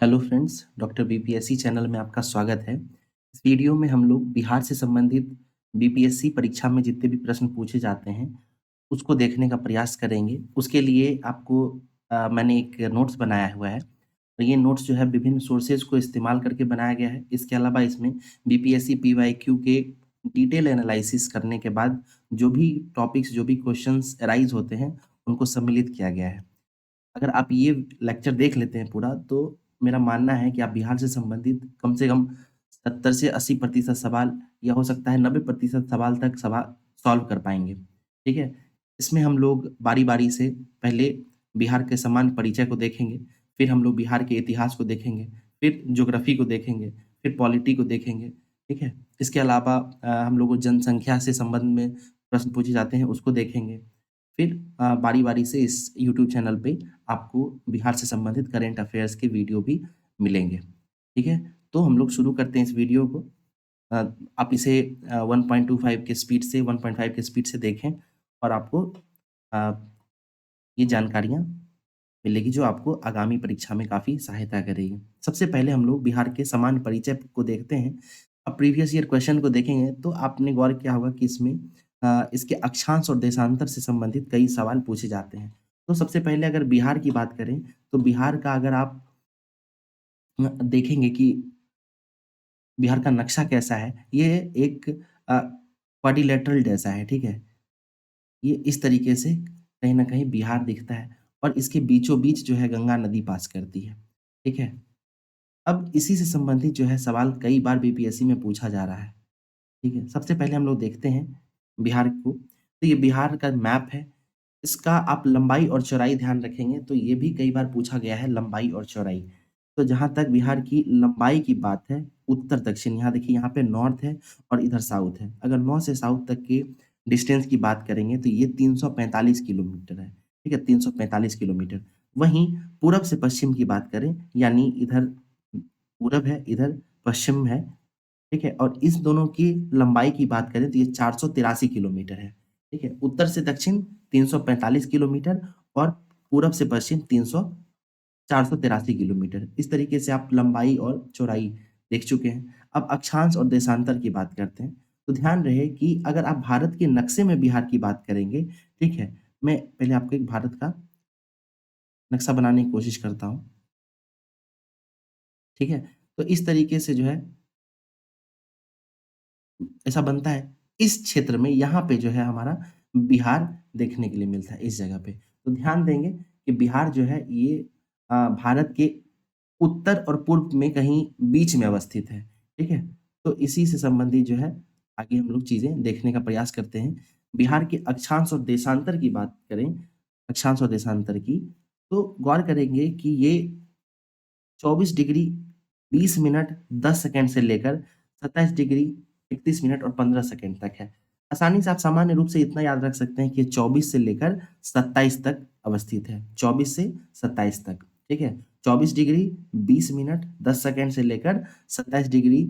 Hello friends, doctor BPSC channel में आपका स्वागत है। इस वीडियो में हम लोग बिहार से संबंधित बीपीएससी परीक्षा में जितने भी प्रश्न पूछे जाते हैं, उसको देखने का प्रयास करेंगे। उसके लिए आपको मैंने एक नोट्स बनाया हुआ है और ये नोट्स जो है विभिन्न सोर्सेज़ को इस्तेमाल करके बनाया गया है। इसके अलावा इसमें बीपीएससी पीवाईक्यू के डिटेल एनालिसिस करने के बाद जो भी टॉपिक्स, जो भी क्वेश्चंस अराइज़ होते हैं, उनको सम्मिलित किया गया है। अगर आप ये लेक्चर देख लेते हैं पूरा, तो मेरा मानना है कि आप बिहार से संबंधित कम से कम 70 से 80% सवाल या हो सकता है 90% सवाल तक सॉल्व कर पाएँगे, ठीक है? इसमें हम लोग बारी-बारी से पहले बिहार के सामान्य परिचय को देखेंगे, फिर हम लोग बिहार के इतिहास को देखेंगे, फिर ज्योग्राफी को देखेंगे, फिर पॉलिटी को देखेंगे, ठीक है? इसके अलावा हम लोग को जनसंख्या से संबंध में प्रश्न पूछे जाते हैं, उसको देखेंगे। फिर बारी-बारी से इस यूट्यूब चैनल पे आपको बिहार से संबंधित करंट अफ़ेयर्स के वीडियो भी मिलेंगे, ठीक है? तो हम लोग शुरू करते हैं इस वीडियो को। अ, आप इसे 1.25 के स्पीड से 1.5 के स्पीड से देखें और आपको अ, ये जानकारियाँ मिलेगी जो आपको आगामी परीक्षा में काफ़ी सहायता करेगी। सबसे पहले हम लोग बिहार के सामान्य परिचय को देखते हैं। अब प्रीवियस ईयर क्वेश्चन को देखेंगे तो आपने गौर किया होगा कि इसमें इसके अक्षांश और देशांतर से संबंधित कई सवाल पूछे जाते हैं। तो सबसे पहले अगर बिहार की बात करें, तो बिहार का अगर आप देखेंगे कि बिहार का नक्शा कैसा है, ये एक क्वाड्रिलेटरल जैसा है, ठीक है? ये इस तरीके से कहीं न कहीं बिहार दिखता है और इसके बीचों-बीच जो है गंगा नदी पास करती है, ठीक है? अब इसी से संबंधित जो है सवाल कई बार बीपीएससी में पूछा जा रहा है, ठीक है? सबसे पहले हम लोग देखते हैं बिहार को, तो ये बिहार का मैप है। इसका आप लंबाई और चौड़ाई ध्यान रखेंगे तो ये भी कई बार पूछा गया है लंबाई और चौड़ाई। तो जहाँ तक बिहार की लंबाई की बात है, उत्तर-दक्षिण यहाँ देखिए यहाँ पे नॉर्थ है और इधर साउथ है। अगर नॉर्थ से साउथ तक के डिस्टेंस की बात करेंगे तो ये 345 किलोमीटर है, ठीक है? 345 किलोमीटर। वहीं पूरब से पश्चिम की बात करें यानी इधर पूरब है, इधर पश्चिम है, ठीक है? और इस दोनों की लंबाई की बात करें तो ये 483 किलोमीटर है, ठीक है? उत्तर से दक्षिण 345 किलोमीटर और पूरब से पश्चिम 483 किलोमीटर। इस तरीके से आप लंबाई और चौड़ाई देख चुके हैं। अब अक्षांश और देशांतर की बात करते हैं। तो ध्यान रहे कि अगर आप भारत के नक्शे में बिहार की बात करेंगे, ठीक है? मैं पहले आपको एक भारत का नक्शा बनाने की कोशिश करता हूँ, ठीक है? तो इस तरीके से जो है ऐसा बनता है। इस क्षेत्र में यहाँ पे जो है हमारा बिहार देखने के लिए मिलता है इस जगह पे। तो ध्यान देंगे कि बिहार जो है ये भारत के उत्तर और पूर्व में कहीं बीच में अवस्थित है, ठीक है? तो इसी से संबंधित जो है आगे हम लोग चीज़ें देखने का प्रयास करते हैं। बिहार के अक्षांश और देशांतर की बात करें, अक्षांश और देशांतर की, तो गौर करेंगे कि ये 24 डिग्री 20 मिनट 10 सेकंड से लेकर 27 डिग्री 31 मिनट और 15 सेकंड तक है। आसानी से आप सामान्य रूप से इतना याद रख सकते हैं कि 24 से लेकर 27 तक अवस्थित है। 24 से 27 तक, ठीक है? 24 डिग्री 20 मिनट 10 सेकंड से लेकर 27 डिग्री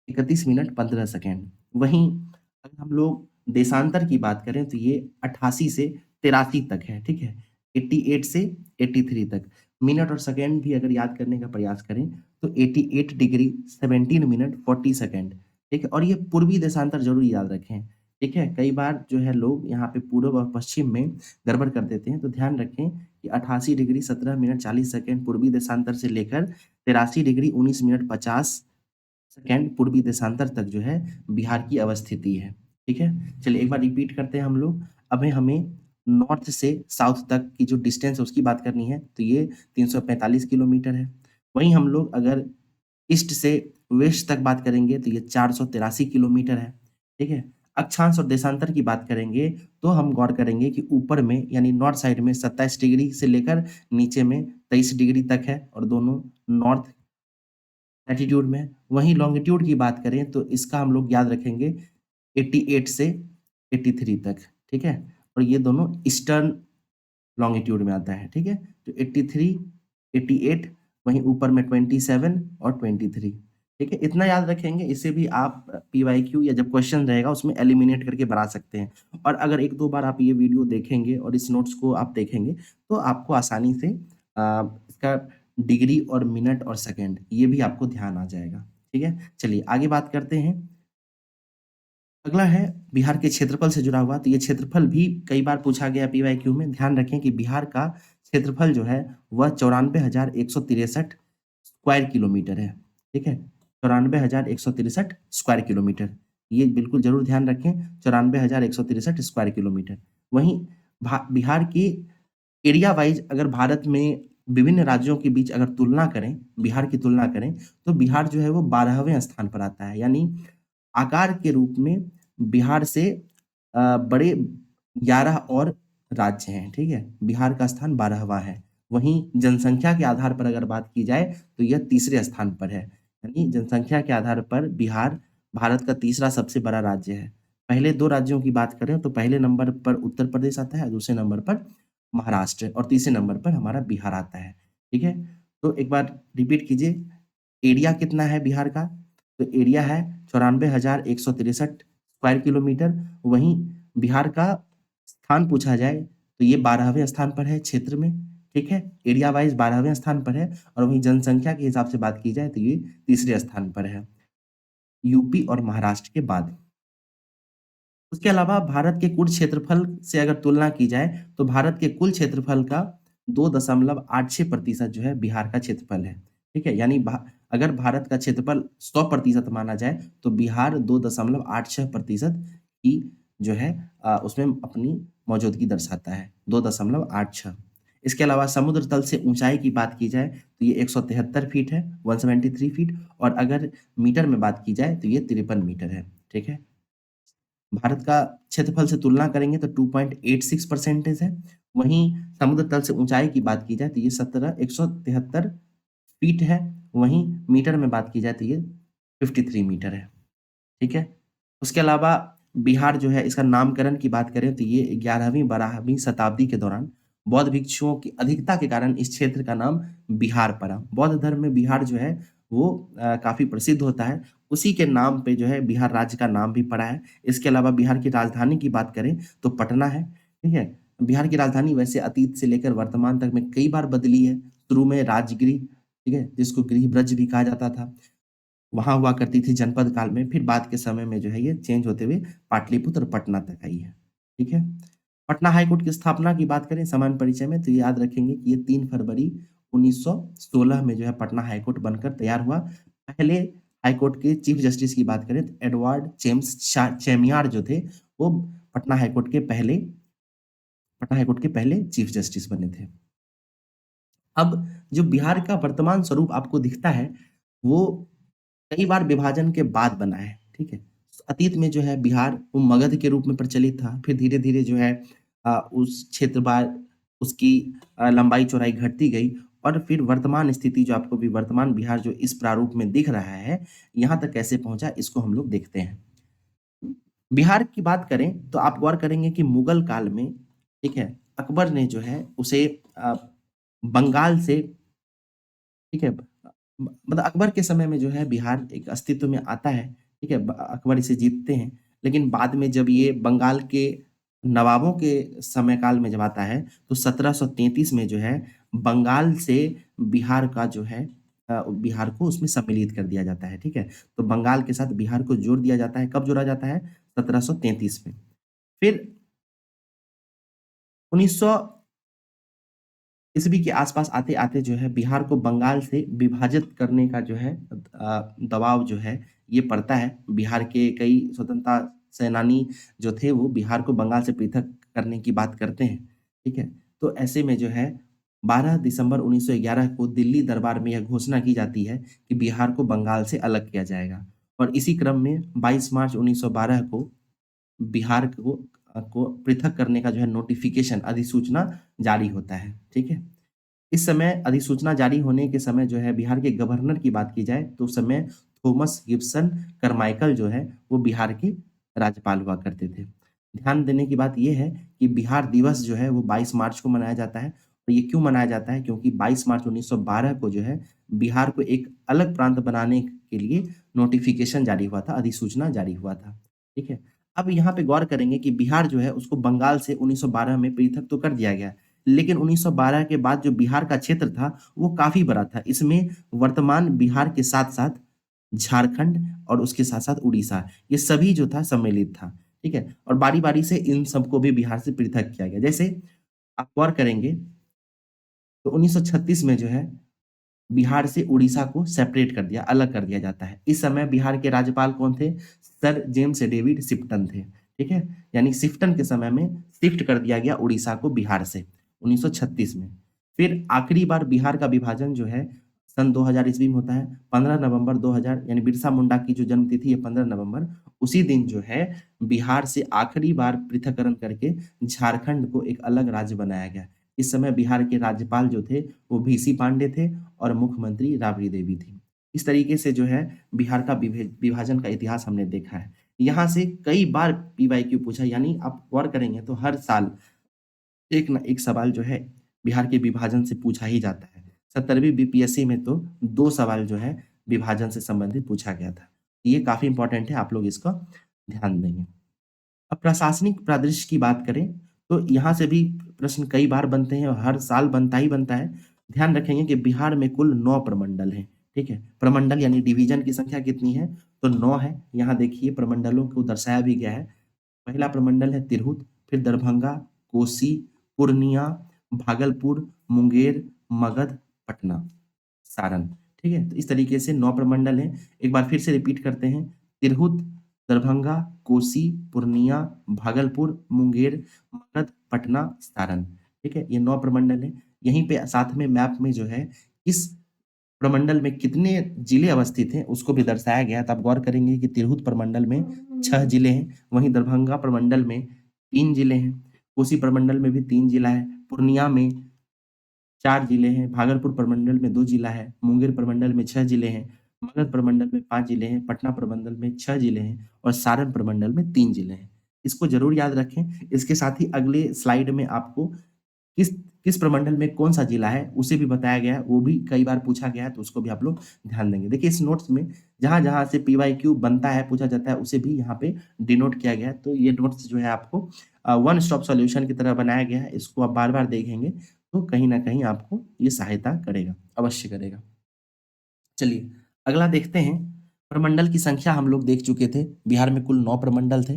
31 मिनट 15 सेकंड। वहीं अगर हम लोग देशांतर की बात करें तो ये 88 से 83 तक है, ठीक है? 88 से 83 तक। मिनट और सेकंड भी अगर याद करने का प्रयास करें तो 88 डिग्री 17 मिनट 40 सेकंड, ठीक है? और ये पूर्वी देशांतर ज़रूर याद रखें, ठीक है? कई बार जो है लोग यहाँ पे पूर्व और पश्चिम में गड़बड़ कर देते हैं, तो ध्यान रखें कि 88 डिग्री 17 मिनट 40 सेकंड पूर्वी देशांतर से लेकर 83 डिग्री 19 मिनट 50 सेकंड पूर्वी देशांतर तक जो है बिहार की अवस्थिति है, ठीक है? चलिए एक बार रिपीट करते हैं हम लोग। अभी हमें नॉर्थ से साउथ तक की जो डिस्टेंस है उसकी बात करनी है, तो ये 345 किलोमीटर है। वहीं हम लोग अगर ईस्ट से वेस्ट तक बात करेंगे तो ये 483 किलोमीटर है, ठीक है? अक्षांश और देशांतर की बात करेंगे तो हम गौर करेंगे कि ऊपर में यानी नॉर्थ साइड में 27 डिग्री से लेकर नीचे में 23 डिग्री तक है और दोनों नॉर्थ लैटीट्यूड में है। वहीं लॉन्गिट्यूड की बात करें तो इसका हम लोग याद रखेंगे 88 से 83 तक, ठीक है? और ये दोनों ईस्टर्न लॉन्गिट्यूड में आता है, ठीक है? तो 83, 88 वहीं ऊपर में 27 और 23, ठीक है? इतना याद रखेंगे, इससे भी आप पीवाईक्यू या जब क्वेश्चन रहेगा उसमें एलिमिनेट करके बना सकते हैं। और अगर 1-2 बार आप ये वीडियो देखेंगे और इस नोट्स को आप देखेंगे, तो आपको आसानी से इसका डिग्री और मिनट और सेकंड, ये भी आपको ध्यान आ जाएगा। ठीक है, चलिए आगे बात करते हैं। अगला है बिहार के क्षेत्रफल से जुड़ा हुआ, तो ये क्षेत्रफल भी कई बार पूछा गया पीवाईक्यू में। ध्यान रखें कि बिहार का क्षेत्रफल जो है वह 94,163 स्क्वायर किलोमीटर है। ठीक है, 94,163 स्क्वायर किलोमीटर, ये बिल्कुल जरूर ध्यान रखें, 94,163 स्क्वायर किलोमीटर। वहीं बिहार की एरिया वाइज अगर भारत में विभिन्न राज्यों के बीच अगर तुलना करें, बिहार की तुलना करें, तो बिहार जो है वो 12वें स्थान पर आता है। यानी आकार के रूप में बिहार से बड़े 11 और राज्य हैं। ठीक है, बिहार का स्थान 12वां है। वहीं जनसंख्या के आधार पर अगर बात की जाए तो यह तीसरे स्थान पर है। यानी जनसंख्या के आधार पर बिहार भारत का तीसरा सबसे बड़ा राज्य है। पहले दो राज्यों की बात करें तो पहले नंबर पर उत्तर प्रदेश आता है, दूसरे नंबर पर महाराष्ट्र और तीसरे नंबर पर हमारा बिहार आता है। ठीक है, तो एक बार रिपीट कीजिए, एरिया कितना है बिहार का? तो एरिया है 94,163 स्क्वायर किलोमीटर। वहीं बिहार का स्थान पूछा जाए तो ये 12वें स्थान पर है क्षेत्र में। ठीक है, एरिया वाइज 12वें स्थान पर है, और वहीं जनसंख्या के हिसाब से बात की जाए तो ये तीसरे स्थान पर है, यूपी और महाराष्ट्र के बाद। उसके अलावा भारत के कुल क्षेत्रफल से अगर तुलना की जाए तो भारत के कुल क्षेत्रफल का 2.86% जो है बिहार का क्षेत्रफल है। ठीक है, यानी अगर भारत का क्षेत्रफल 100% माना जाए तो बिहार 2.86% की जो है उसमें अपनी मौजूदगी दर्शाता है, 2.86। इसके अलावा समुद्र तल से ऊंचाई की बात की जाए तो ये 173 फीट है, 173 फीट, और अगर मीटर में बात की जाए तो ये 53 मीटर है। ठीक है, भारत का क्षेत्रफल से तुलना करेंगे तो 2.86% है। वहीं समुद्र तल से ऊंचाई की बात की जाए तो ये 173 फीट है। वहीं मीटर में बात की जाए तो ये 53 मीटर है। ठीक है, उसके अलावा बिहार जो है, इसका नामकरण की बात करें तो ये 11वीं-12वीं शताब्दी के दौरान बौद्ध भिक्षुओं की अधिकता के कारण इस क्षेत्र का नाम बिहार पड़ा। बौद्ध धर्म में बिहार जो है वो काफ़ी प्रसिद्ध होता है। उसी के नाम पे जो है बिहार राज्य का नाम भी पड़ा है। इसके अलावा बिहार की राजधानी की बात करें तो पटना है। ठीक है, बिहार की राजधानी वैसे अतीत से लेकर वर्तमान तक में कई बार बदली है। शुरू में राजगृह, ठीक है, जिसको गृह ब्रज भी कहा जाता था, वहाँ हुआ करती थी जनपद काल में। फिर बाद के समय में जो है ये चेंज होते हुए पाटलिपुत्र और पटना तक आई है। ठीक है, पटना हाई कोर्ट की स्थापना की बात करें सामान्य परिचय में तो ये याद रखेंगे कि ये 3 फरवरी 1916 में जो है पटना हाई कोर्ट बनकर तैयार हुआ। पहले हाई कोर्ट के चीफ जस्टिस की बात करें तो एडवर्ड जेम्स चेमियार जो थे वो पटना हाई कोर्ट के पहले चीफ जस्टिस बने थे। अब जो बिहार का वर्तमान स्वरूप आपको दिखता है वो कई बार विभाजन के बाद बना है। ठीक है, अतीत में जो है बिहार वो मगध के रूप में प्रचलित था, फिर धीरे धीरे जो है उस क्षेत्र बार उसकी लंबाई चौड़ाई घटती गई, और फिर वर्तमान स्थिति जो आपको भी वर्तमान बिहार जो इस प्रारूप में दिख रहा है, यहाँ तक कैसे पहुंचा इसको हम लोग देखते हैं। बिहार की बात करें तो आप गौर करेंगे कि मुगल काल में, ठीक है, अकबर ने जो है उसे बंगाल से, ठीक है, मतलब अकबर के समय में जो है बिहार एक अस्तित्व में आता है। ठीक है, अकबर इसे जीतते हैं, लेकिन बाद में जब ये बंगाल के नवाबों के समय काल में जब आता है तो 1733 में जो है बंगाल से बिहार का जो है बिहार को उसमें सम्मिलित कर दिया जाता है। ठीक है, तो बंगाल के साथ बिहार को जोड़ दिया जाता है। कब जोड़ा जाता है? 1733 में। फिर 1900 ईस्वी के आसपास आते-आते जो है बिहार को बंगाल से विभाजित करने का जो है दबाव जो है ये पड़ता है। बिहार के कई स्वतंत्रता सेनानी जो थे वो बिहार को बंगाल से पृथक करने की बात करते हैं। ठीक है? तो ऐसे में जो है 12 दिसंबर 1911 को दिल्ली दरबार में यह घोषणा की जाती है कि बिहार को बंगाल से अलग किया जाएगा, और इसी क्रम में 22 मार्च 1912 को बिहार को पृथक करने का जो है नोटिफ़िकेशन अधिसूचना जारी होता है। ठीक है? इस समय अधिसूचना जारी होने के समय जो है बिहार के गवर्नर की बात की जाए तो उस समय थॉमस गिब्सन करमाइकल जो है वो बिहार के राज्यपाल हुआ करते थे। ध्यान देने की बात ये है कि बिहार दिवस जो है वो 22 मार्च को मनाया जाता है, और ये क्यों मनाया जाता है? क्योंकि 22 मार्च 1912 को जो है बिहार को एक अलग प्रांत बनाने के लिए नोटिफ़िकेशन जारी हुआ था, अधिसूचना जारी हुआ था। ठीक है? अब यहाँ पे गौर करेंगे कि बिहार जो है उसको बंगाल से 1912 में पृथक तो कर दिया गया, लेकिन 1912 के बाद जो बिहार का क्षेत्र था, वो काफ़ी बड़ा था। इसमें वर्तमान बिहार के साथ-साथ झारखंड और उसके साथ-साथ उड़ीसा, ये सभी जो था सम्मिलित था, ठीक है? और बारी-बारी से इन सबको भी बिहार से पृथक किया गया। जैसे आप गौर करेंगे तो 1936 में जो है बिहार से उड़ीसा को सेपरेट कर दिया, अलग कर दिया जाता है। इस समय बिहार के राज्यपाल कौन थे? सर जेम्स डेविड शिफ्टन थे, ठीक है? यानी शिफ्टन के समय में शिफ्ट कर दिया गया उड़ीसा को बिहार से 1936 में। फिर आखिरी बार बिहार का विभाजन जो है सन 2000 ईस्वी में होता है, 15 नवंबर 2000 यानी बिरसा मुंडा की जो जन्म तिथि है 15 नवंबर, उसी दिन जो है बिहार से आखिरी बार पृथक्करण करके झारखंड को एक अलग राज्य बनाया गया। इस समय बिहार के राज्यपाल जो थे, वो वीसी पांडे थे और मुख्यमंत्री राबड़ी देवी थी। इस तरीके से जो है बिहार का विभाजन का इतिहास हमने देखा है। यहाँ से कई बार पीवाईक्यू पूछा, यानी आप गौर करेंगे तो हर साल एक ना एक सवाल जो है बिहार के विभाजन से पूछा ही जाता है। 17वीं बीपीएससी में तो 2 सवाल जो है विभाजन से संबंधित पूछा गया था। ये काफ़ी इम्पोर्टेंट है, आप लोग इसका ध्यान देंगे। अब प्रशासनिक परिदृश्य की बात करें, तो यहाँ से भी प्रश्न कई बार बनते हैं और हर साल बनता ही बनता है। ध्यान रखेंगे कि बिहार में कुल 9 प्रमंडल हैं, ठीक है? प्रमंडल यानी डिवीज़न की संख्या कितनी है? तो 9 है। यहाँ देखिए प्रमंडलों को दर्शाया भी गया है। पहला प्रमंडल है तिरहुत, फिर दरभंगा, कोसी, पूर्णिया, भागलपुर, मुंगेर, मगध, पटना, सारण, ठीक है? तो इस तरीके से 9 प्रमंडल हैं। एक बार फिर से रिपीट करते हैं, तिरहुत, दरभंगा, कोसी, पूर्णिया, भागलपुर, मुंगेर, मगध, पटना, सारण, ठीक है? ये 9 प्रमंडल हैं। यहीं पे साथ में मैप में जो है किस प्रमंडल में कितने जिले अवस्थित हैं, उसको भी दर्शाया गया है। तो आप गौर करेंगे कि तिरहुत प्रमंडल में 6 जिले हैं, वहीं दरभंगा प्रमंडल में 3 जिले हैं, कोसी प्रमंडल में भी 3 जिला है, पूर्णिया में 4 जिले हैं, भागलपुर प्रमंडल में 2 जिला है, मुंगेर प्रमंडल में 6 जिले हैं, मगध प्रमंडल में 5 जिले हैं, पटना प्रमंडल में 6 जिले हैं और सारण प्रमंडल में 3 जिले हैं। इसको ज़रूर याद रखें। इसके साथ ही अगले स्लाइड में आपको किस किस प्रमंडल में कौन-सा जिला है, उसे भी बताया गया है, वो भी कई बार पूछा गया है, तो उसको भी आप लोग ध्यान देंगे। देखिए इस नोट्स में जहाँ-जहाँ से पीवाईक्यू बनता है, पूछा जाता है, उसे भी यहाँ पे डिनोट किया गया है। तो ये नोट्स जो है आपको वन स्टॉप सॉल्यूशन की तरह बनाया गया है। इसको आप बार-बार देखेंगे, तो कहीं न कहीं आपको ये सहायता करेगा, अवश्य करेगा। चलिए, अगला देखते हैं। प्रमंडल की संख्या हम लोग देख चुके थे। बिहार में कुल 9 प्रमंडल थे।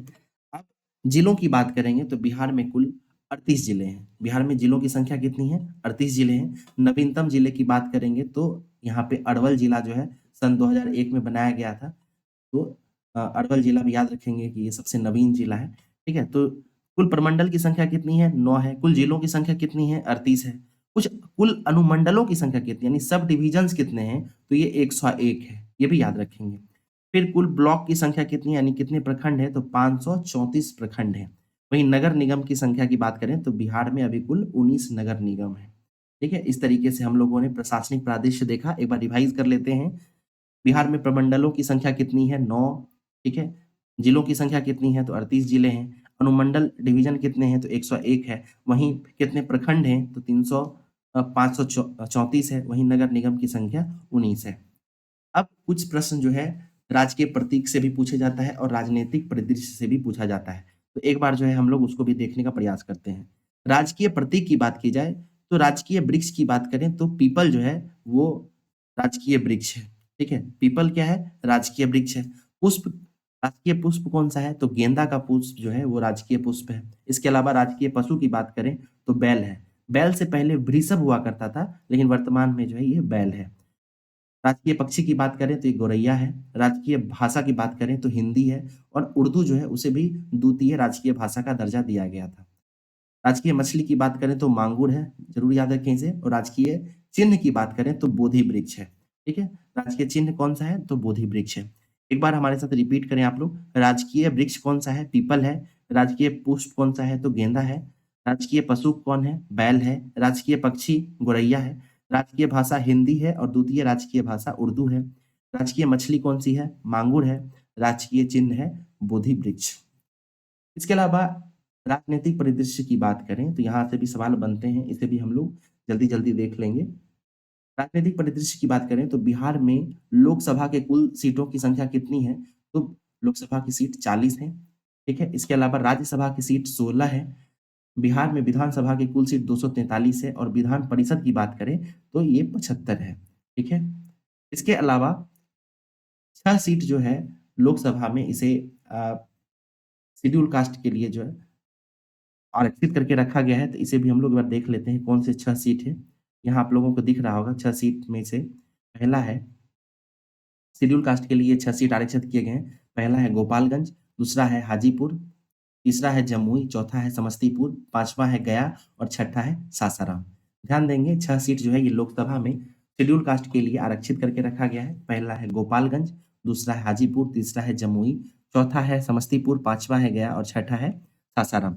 अब जिलों की बात करेंगे तो बिहार में कुल 38 जिले हैं। बिहार में जिलों की संख्या कितनी है? 38 जिले हैं। नवीनतम जिले की बात करेंगे तो यहाँ पे अरवल जिला जो है सन 2001 में बनाया गया था। तो अरवल जिला भी याद रखेंगे कि ये सबसे नवीन जिला है। ठीक है? तो कुल प्रमंडल की संख्या कितनी है? 9 है। कुल जिलों की संख्या कितनी है? 38 है। कुछ कुल अनुमंडलों की संख्या कितनी है? यानी सब डिविजन्स कितने हैं? तो ये 101 है। ये भी याद रखेंगे। फिर कुल ब्लॉक की संख्या कितनी है? यानी कितने प्रखंड हैं? तो 534 प्रखंड हैं। वहीं नगर निगम की संख्या की बात करें तो बिहार में अभी कुल 19 नगर निगम हैं। ठीक है? इस तरीके से हम लोगों ने प्रशासनिक प्रादेशिक देखा। एक बार रिवाइज़ कर लेते हैं। बिहार में प्रमंडलों की संख्या कितनी है? 9, ठीक है? जिलों की संख्या कितनी है? तो 38 जिले हैं। अनुमंडल डिवीज़न कितने हैं? तो 101 है। वहीं कितने प्रखंड हैं? तो 534 है। वहीं नगर निगम की संख्या 19 है। अब कुछ प्रश्न जो है राजकीय प्रतीक से भी पूछा जाता है और राजनीतिक परिदृश्य से भी पूछा जाता है। तो एक बार जो है हम लोग उसको भी देखने का प्रयास करते हैं। राजकीय प्रतीक की बात की जाए तो राजकीय वृक्ष की बात करें तो पीपल जो है वो राजकीय वृक्ष है। ठीक है? पीपल क्या है? राजकीय वृक्ष है। पुष्प राजकीय पुष्प कौन-सा है? तो गेंदा का पुष्प जो है वो राजकीय पुष्प है। इसके अलावा राजकीय पशु की बात करें तो बैल है। बैल से पहले वृषभ हुआ करता था, लेकिन वर्तमान में जो है ये बैल है। राजकीय पक्षी की बात करें तो ये गौरैया है। राजकीय भाषा की बात करें तो हिंदी है और उर्दू जो है उसे भी द्वितीय राजकीय भाषा का दर्जा दिया गया था। राजकीय मछली की बात करें तो मांगुर है, ज़रूर याद रखें इसे। और राजकीय चिन्ह की बात करें तो बोधि वृक्ष है, ठीक है? राजकीय चिन्ह कौन-सा है? तो बोधि वृक्ष है। एक बार हमारे साथ रिपीट करें आप लोग, राजकीय वृक्ष कौन-सा है? पीपल है। राजकीय पुष्प कौन-सा है? तो गेंदा है। राजकीय पशु कौन है? बैल है। राजकीय पक्षी गौरैया है। राजकीय भाषा हिंदी है और द्वितीय राजकीय भाषा उर्दू है। राजकीय मछली कौन-सी है? मांगुर है। राजकीय चिन्ह है बोधि वृक्ष। इसके अलावा राजनीतिक परिदृश्य की बात करें तो यहाँ से भी सवाल बनते हैं, इसे भी हम लोग जल्दी-जल्दी देख लेंगे। राजनीतिक परिदृश्य की बात करें तो बिहार में लोकसभा के कुल सीटों की संख्या कितनी है? तो लोकसभा की सीट 40 है, ठीक है? इसके अलावा राज्यसभा की सीट 16 है। बिहार में विधानसभा की कुल सीट 243 है और विधान परिषद की बात करें तो ये 75 है, ठीक है? इसके अलावा 6 सीट जो है लोकसभा में इसे अ, शेड्यूल कास्ट के लिए जो है आरक्षित करके रखा गया है, तो इसे भी हम लोग एक बार देख लेते हैं कौन से 6 सीट है। यहाँ आप लोगों को दिख रहा होगा 6 सीट में से पहला है शेड्यूल कास्ट के लिए 6 सीट आरक्षित किए गए हैं। पहला है गोपालगंज, दूसरा है हाजीपुर, तीसरा है जमुई, चौथा है समस्तीपुर, पाँचवां है गया और छठा है सासाराम। ध्यान देंगे 6 सीट जो है ये लोकसभा में शेड्यूल कास्ट के लिए आरक्षित करके रखा गया है। पहला है गोपालगंज, दूसरा है हाजीपुर, तीसरा है जमुई, चौथा है समस्तीपुर, पाँचवां है गया और छठा है सासाराम।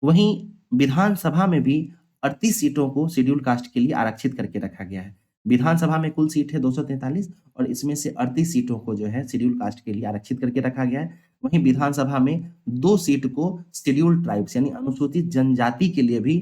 वहीं विधानसभा में भी 38 सीटों को शेड्यूल कास्ट के लिए आरक्षित करके रखा गया है। विधानसभा में कुल सीट है 243 और इसमें से 38 सीटों को जो है शेड्यूल कास्ट के लिए आरक्षित करके रखा गया है। वहीं विधानसभा में 2 सीट को शेड्यूल्ड ट्राइब्स यानी अनुसूचित जनजाति के लिए भी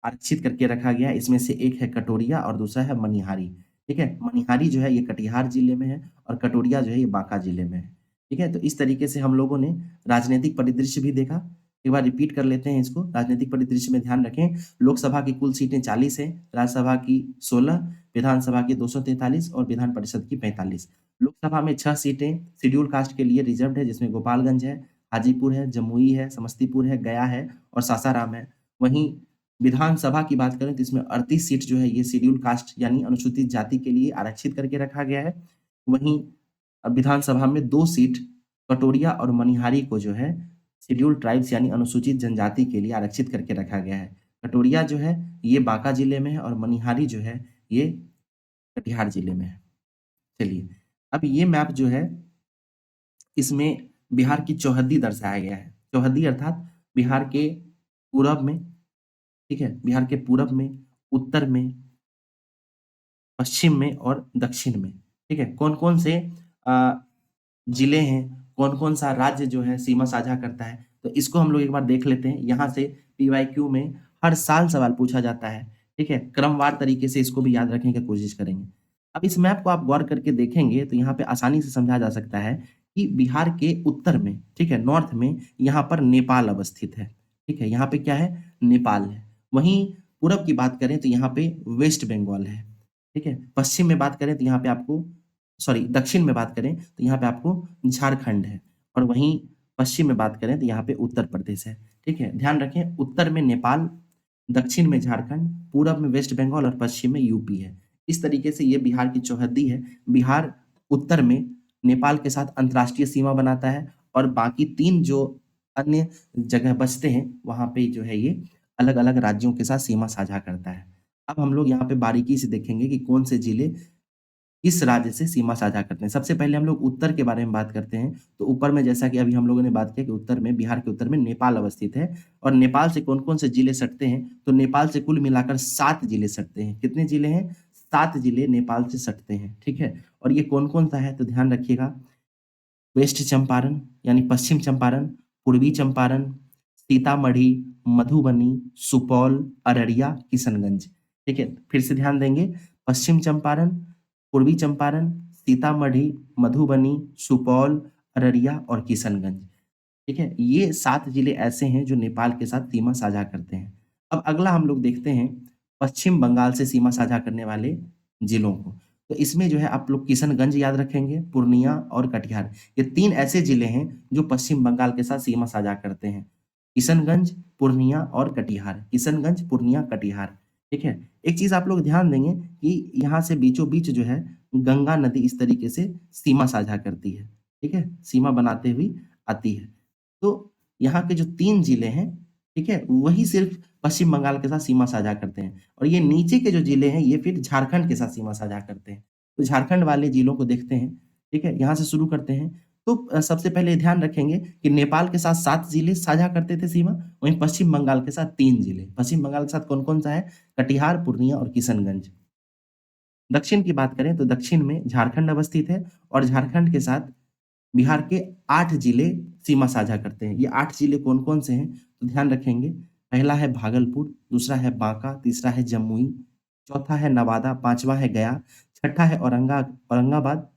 आरक्षित करके रखा गया है। इसमें से एक है कटोरिया और दूसरा है मनिहारी, ठीक है? मनिहारी जो है ये कटिहार जिले में है और कटोरिया जो है ये बांका जिले में है, ठीक है? तो इस तरीके से हम लोगों ने राजनीतिक परिदृश्य भी देखा। एक बार रिपीट कर लेते हैं इसको। राजनीतिक परिदृश्य में ध्यान रखें, लोकसभा की कुल सीटें 40 है, राज्यसभा की 16, विधानसभा की 243 और विधान परिषद की 45। लोकसभा में 6 सीटें शेड्यूल कास्ट के लिए रिजर्व्ड है, जिसमें गोपालगंज है, हाजीपुर है, जमुई है, समस्तीपुर है, गया है और सासाराम है। वहीं विधानसभा की बात करें तो इसमें 38 सीट जो है ये शेड्यूल कास्ट यानी अनुसूचित जाति के लिए आरक्षित करके रखा गया है। वहीं विधानसभा में 2 सीट कटोरिया और मनिहारी को जो है शेड्यूल ट्राइब्स यानी अनुसूचित जनजाति के लिए आरक्षित करके रखा गया है। कटोरिया जो है ये बांका जिले में है और मनिहारी जो है ये कटिहार जिले में है। चलिए, अब ये मैप जो है इसमें बिहार की चौहद्दी दर्शाया गया है। चौहद्दी अर्थात बिहार के पूरब में, ठीक है? बिहार के पूरब में, उत्तर में, पश्चिम में और दक्षिण में, ठीक है? कौन-कौन से जिले हैं, कौन-कौन सा राज्य जो है सीमा साझा करता है, तो इसको हम लोग एक बार देख लेते हैं। यहाँ से पीवाईक्यू में हर साल सवाल पूछा जाता है, ठीक है? क्रमवार तरीके से इसको भी याद रखने की कोशिश करेंगे। अब इस मैप को आप गौर करके देखेंगे तो यहाँ पे आसानी से समझा जा सकता है कि बिहार के उत्तर में, ठीक है, नॉर्थ में यहाँ पर नेपाल अवस्थित है, ठीक है? यहाँ पे क्या है? नेपाल है। वहीं पूरब की बात करें तो यहाँ पे वेस्ट बंगाल है, ठीक है? पश्चिम में बात करें तो यहाँ पे आपको दक्षिण में बात करें तो यहाँ पे आपको झारखंड है और वहीं पश्चिम में बात करें तो यहाँ पे उत्तर प्रदेश है, ठीक है? ध्यान रखें उत्तर में नेपाल, दक्षिण में झारखंड, पूरब में वेस्ट बंगाल और पश्चिम में यूपी है। इस तरीके से ये बिहार की चौहद्दी है। बिहार उत्तर में नेपाल के साथ अंतर्राष्ट्रीय सीमा बनाता है और बाकी 3 जो अन्य जगह बचते हैं, वहाँ पे जो है ये अलग-अलग राज्यों के साथ सीमा साझा करता है। अब हम लोग यहाँ पे बारीकी से देखेंगे कि कौन से जिले किस राज्य से सीमा साझा करते हैं। सबसे पहले हम लोग उत्तर के बारे में बात करते हैं, तो ऊपर में जैसा कि अभी हम लोगों ने बात किया कि उत्तर में बिहार के उत्तर में नेपाल अवस्थित है और नेपाल से कौन-कौन से जिले सटते हैं, तो नेपाल से कुल मिलाकर 7 जिले सटते हैं। कितने जिले हैं? 7 जिले नेपाल से सटते हैं, ठीक है? और ये कौन-कौन सा है तो ध्यान रखिएगा, वेस्ट चंपारण यानी पश्चिम चंपारण, पूर्वी चंपारण, सीतामढ़ी, मधुबनी, सुपौल, अररिया, किशनगंज, ठीक है? फिर से ध्यान देंगे, पश्चिम चंपारण, पूर्वी चंपारण, सीतामढ़ी, मधुबनी, सुपौल, अररिया और किशनगंज, ठीक है? ये 7 जिले ऐसे हैं जो नेपाल के साथ सीमा साझा करते हैं। अब अगला हम लोग देखते हैं पश्चिम बंगाल से सीमा साझा करने वाले जिलों को। तो इसमें जो है आप लोग किशनगंज याद रखेंगे, पूर्णिया और कटिहार। ये 3 ऐसे जिले हैं जो पश्चिम बंगाल के साथ सीमा साझा करते हैं। किशनगंज, पूर्णिया और कटिहार। किशनगंज, पूर्णिया, कटिहार, ठीक है? एक चीज़ आप लोग ध्यान देंगे कि यहाँ से बीचों-बीच जो है गंगा नदी इस तरीके से सीमा साझा करती है, ठीक है? सीमा बनाते हुए आती है। तो यहाँ के जो 3 जिले हैं, ठीक है? वही सिर्फ़ पश्चिम बंगाल के साथ सीमा साझा करते हैं और ये नीचे के जो जिले हैं, ये फिर झारखंड के साथ सीमा साझा करते हैं। तो झारखंड वाले जिलों को देखते हैं, ठीक है? यहाँ से शुरू करते हैं। तो सबसे पहले ध्यान रखेंगे कि नेपाल के साथ 7 जिले साझा करते थे सीमा, वहीं पश्चिम बंगाल के साथ 3 जिले। पश्चिम बंगाल के साथ कौन-कौन सा है? कटिहार, पूर्णिया और किशनगंज। दक्षिण की बात करें तो दक्षिण में झारखंड अवस्थित है और झारखंड के साथ बिहार के 8 जिले सीमा साझा करते हैं। ये 8 जिले कौन-कौन से हैं? तो ध्यान रखेंगे, पहला है भागलपुर, दूसरा है बांका, तीसरा है जमुई, चौथा है नवादा, पाँचवां है गया, छठा है औरंगाबाद,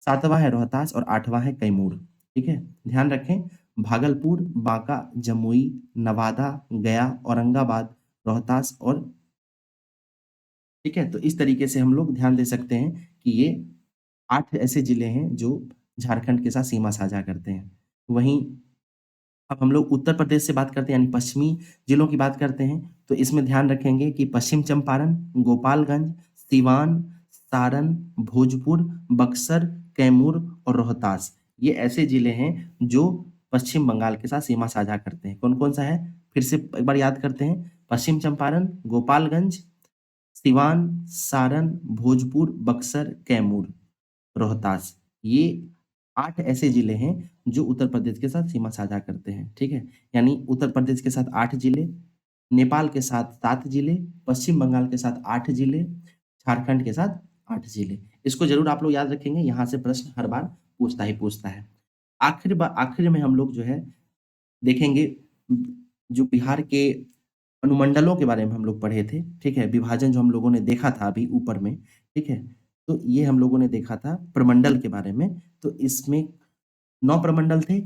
सातवां है रोहतास और आठवां है कैमूर, ठीक है? ध्यान रखें, भागलपुर, बांका, जमुई, नवादा, गया, औरंगाबाद, रोहतास और ठीक है? तो इस तरीके से हम लोग ध्यान दे सकते हैं कि ये 8 ऐसे जिले हैं जो झारखंड के साथ सीमा साझा करते हैं। वहीं अब हम लोग उत्तर प्रदेश से बात करते हैं यानी पश्चिमी जिलों की बात करते हैं, तो इसमें ध्यान रखेंगे कि पश्चिम चंपारण, गोपालगंज, सिवान, सारण, भोजपुर, बक्सर, कैमूर और रोहतास, ये ऐसे जिले हैं जो पश्चिम बंगाल के साथ सीमा साझा करते हैं। कौन-कौन सा है? फिर से एक बार याद करते हैं, पश्चिम चंपारण, गोपालगंज, सिवान, सारण, भोजपुर, बक्सर, कैमूर, रोहतास, ये 8 ऐसे जिले हैं जो उत्तर प्रदेश के साथ सीमा साझा करते हैं, ठीक है? यानी उत्तर प्रदेश के साथ 8 जिले, नेपाल के साथ 7 जिले, पश्चिम बंगाल के साथ 8 जिले, झारखंड के साथ 8 जिले। इसको ज़रूर आप लोग याद रखेंगे, यहाँ से प्रश्न हर बार पूछता ही पूछता है। आखिर में हम लोग जो है देखेंगे जो बिहार के अनुमंडलों के बारे में हम लोग पढ़े थे, ठीक है? विभाजन जो हम लोगों ने देखा था अभी ऊपर में, ठीक है? तो ये हम लोगों ने देखा था प्रमंडल के बारे में, तो इसमें 9 प्रमंडल थे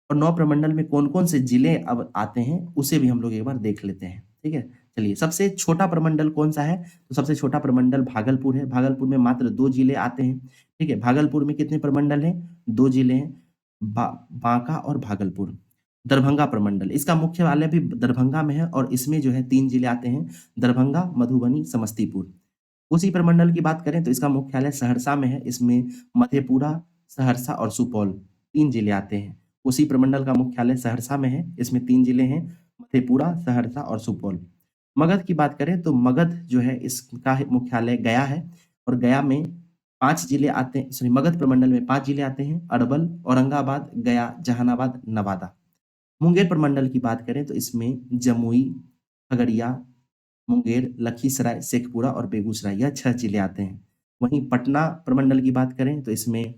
और 9 प्रमंडल में कौन-कौन से जिले अब आते हैं, उसे भी हम लोग एक बार देख लेते हैं, ठीक है? चलिए, सबसे छोटा प्रमंडल कौन-सा है? तो सबसे छोटा प्रमंडल भागलपुर है, भागलपुर में मात्र 2 जिले आते हैं, ठीक है? भागलपुर में कितने प्रमंडल हैं? 2 जिले हैं, बांका और भागलपुर। दरभंगा प्रमंडल, इसका मुख्यालय भी दरभंगा में है और इसमें जो है 3 जिले आते हैं, दरभंगा, मधुबनी, समस्तीपुर। उसी प्रमंडल की बात करें तो इसका मुख्यालय सहरसा में है, इसमें मधेपुरा, सहरसा और सुपौल 3 जिले आते हैं। उसी प्रमंडल का मुख्यालय सहरसा में है, इसमें 3 जिले हैं, मधेपुरा, सहरसा और सुपौल। मगध की बात करें तो मगध जो है इसका मुख्यालय गया है और गया में 5 जिले आते हैं, सॉरी, मगध प्रमंडल में 5 जिले आते हैं, अरवल, औरंगाबाद, गया, जहानाबाद, नवादा। मुंगेर प्रमंडल की बात करें तो इसमें जमुई, खगड़िया, मुंगेर, लखीसराय, शेखपुरा और बेगूसराय, यह 6 जिले आते हैं। वहीं पटना प्रमंडल की बात करें तो इसमें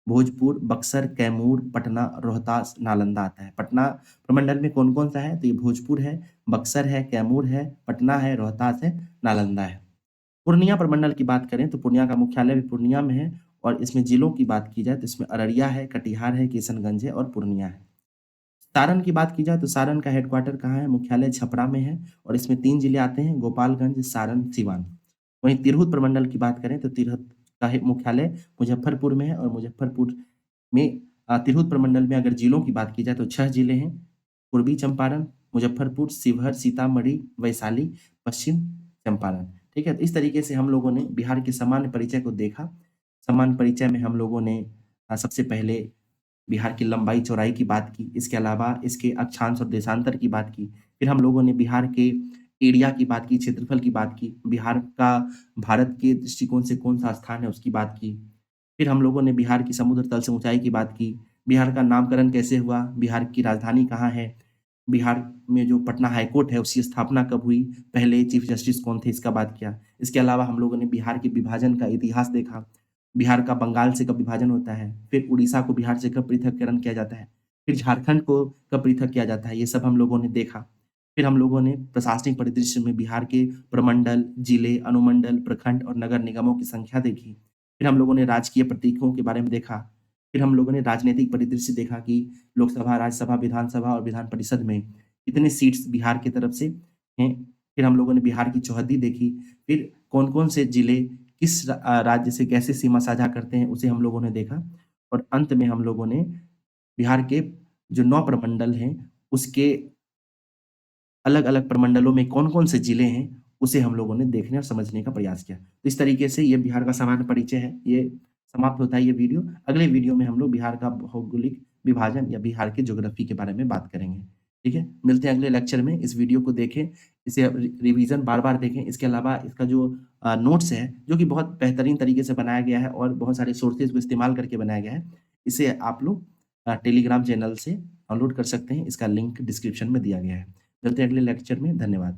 भोजपुर, बक्सर, कैमूर, पटना, रोहतास, नालंदा आता है। पटना प्रमंडल में कौन-कौन सा है? तो ये भोजपुर है, बक्सर है, कैमूर है, पटना है, रोहतास है, नालंदा है। पूर्णिया प्रमंडल की बात करें तो पूर्णिया का मुख्यालय भी पूर्णिया में है और इसमें जिलों की बात की जाए तो इसमें अररिया है, कटिहार है, किशनगंज है और पूर्णिया है। सारण की बात की जाए तो सारण का हेडक्वार्टर कहाँ है? मुख्यालय छपरा में है और इसमें 3 जिले आते हैं, गोपालगंज, सारण, सीवान। वहीं तिरहुत प्रमंडल की बात करें तो तिरहुत का मुख्यालय मुजफ्फरपुर में है और मुजफ्फरपुर में तिरहुत प्रमंडल में अगर जिलों की बात की जाए तो 6 जिले हैं, पूर्वी चंपारण, मुजफ्फरपुर, शिवहर, सीतामढ़ी, वैशाली, पश्चिम चंपारण। ठीक है? तो इस तरीके से हम लोगों ने बिहार के सामान्य परिचय को देखा। सामान्य परिचय में हम लोगों ने सबसे पहले बिहार की लंबाई-चौड़ाई की बात की, इसके अलावा इसके अक्षांश और देशांतर की बात की। फिर हम लोगों ने बिहार के एरिया की बात की, क्षेत्रफल की बात की, बिहार का भारत के दृष्टिकोण से कौन-सा स्थान है उसकी बात की। फिर हम लोगों ने बिहार की समुद्र तल से ऊँचाई की बात की, बिहार का नामकरण कैसे हुआ, बिहार की राजधानी कहाँ है, बिहार में जो पटना हाई कोर्ट है उसकी स्थापना कब हुई, पहले चीफ जस्टिस कौन थे इसका बात किया। इसके अलावा हम लोगों ने बिहार के विभाजन का इतिहास देखा, बिहार का बंगाल से कब विभाजन होता है, फिर उड़ीसा को बिहार से कब पृथक्करण किया जाता है, फिर झारखंड को कब पृथक किया जाता है, ये सब हम लोगों ने देखा। फिर हम लोगों ने प्रशासनिक परिदृश्य में बिहार के प्रमंडल, जिले, अनुमंडल, प्रखंड और नगर निगमों की संख्या देखी। फिर हम लोगों ने राजकीय प्रतीकों के बारे में देखा। फिर हम लोगों ने राजनीतिक परिदृश्य देखा कि लोकसभा, राज्यसभा, विधानसभा और विधान परिषद में कितने सीट्स बिहार की तरफ से हैं। फिर हम लोगों ने बिहार की चौहद्दी देखी। फिर कौन-कौन से जिले किस राज्य से कैसे सीमा साझा करते हैं, उसे हम लोगों ने देखा। और अंत में हम लोगों ने बिहार के जो 9 प्रमंडल हैं, उसके अलग-अलग प्रमंडलों में कौन-कौन से जिले हैं, उसे हम लोगों ने देखने और समझने का प्रयास किया। तो इस तरीके से ये बिहार का सामान्य परिचय है, ये समाप्त होता है ये वीडियो। अगले वीडियो में हम लोग बिहार का भौगोलिक विभाजन या बिहार के ज्योग्राफी के बारे में बात करेंगे। ठीक है? मिलते हैं अगले लेक्चर में। इस वीडियो को देखें, इसे रिवीजन बार-बार देखें। इसके अलावा इसका जो नोट्स है, जो कि बहुत बेहतरीन तरीके से बनाया गया है और बहुत सारे सोर्सेज़ को इस्तेमाल करके बनाया गया है, इसे आप लोग टेलीग्राम चैनल से डाउनलोड कर सकते हैं। इसका लिंक डिस्क्रिप्शन में दिया गया है। मिलते हैं अगले लेक्चर में। धन्यवाद।